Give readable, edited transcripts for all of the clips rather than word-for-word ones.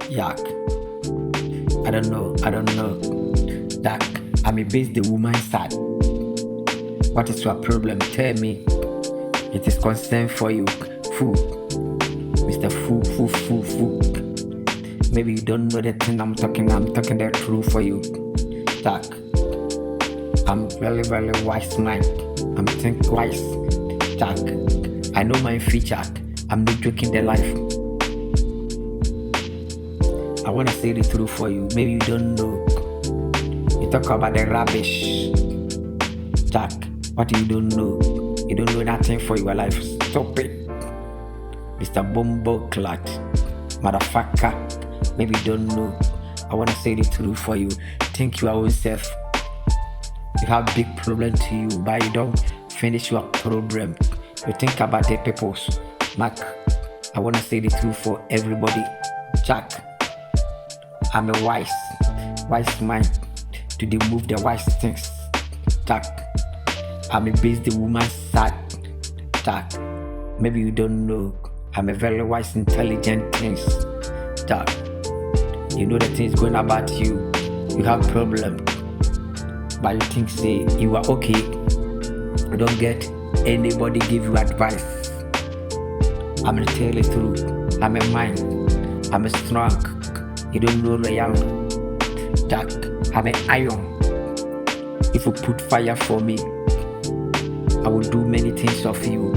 Yak. I don't know. Yak. I may base the woman's side. What is your problem? Tell me. It is concern for you. Fool. Mr. Fool. Maybe you don't know the thing I'm talking the truth for you. Yak. I'm very, very wise man. I'm think wise. Yak. I know my future. I'm not joking the life. I wanna say the truth for you. Maybe you don't know. You talk about the rubbish. Jack, what you don't know? You don't know nothing for your life. Stop it. Mr. Bumbo Clat. Motherfucker. Maybe you don't know. I wanna say the truth for you. Think your own self. You have big problem to you, but you don't finish your problem. You think about the peoples. Mark, I wanna say the truth for everybody. Jack, I'm a wise man to remove the wise things. Jack, I'm a base the woman's side. Jack, maybe you don't know. I'm a very wise, intelligent things. Jack, you know the things going about you. You have problem, but you think say you are okay. You don't get anybody give you advice. I'm gonna tell you the truth. I'm a mind. I'm a strong. You don't know the young. Jack, I'm an iron. If you put fire for me, I will do many things of you.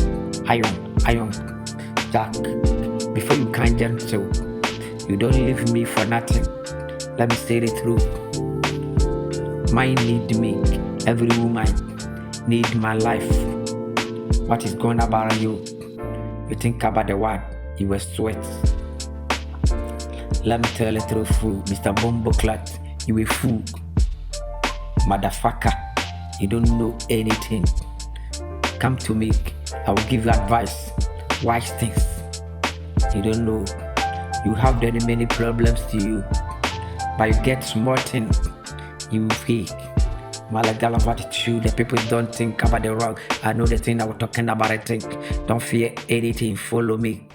Iron. Jack, before you can gentle, you don't leave me for nothing. Let me say the truth. Mine need me. Every woman need my life. What is going about you? You think about the one you were sweat. Let me tell you the truth, Mr. Bumbo Clat, you a fool. Motherfucker, you don't know anything. Come to me, I will give you advice. Wise things. You don't know. You have many problems to you, but you get small thing, you fake. Malagala attitude, the people don't think about the wrong. I know the thing I was talking about, I think. Don't fear anything, follow me.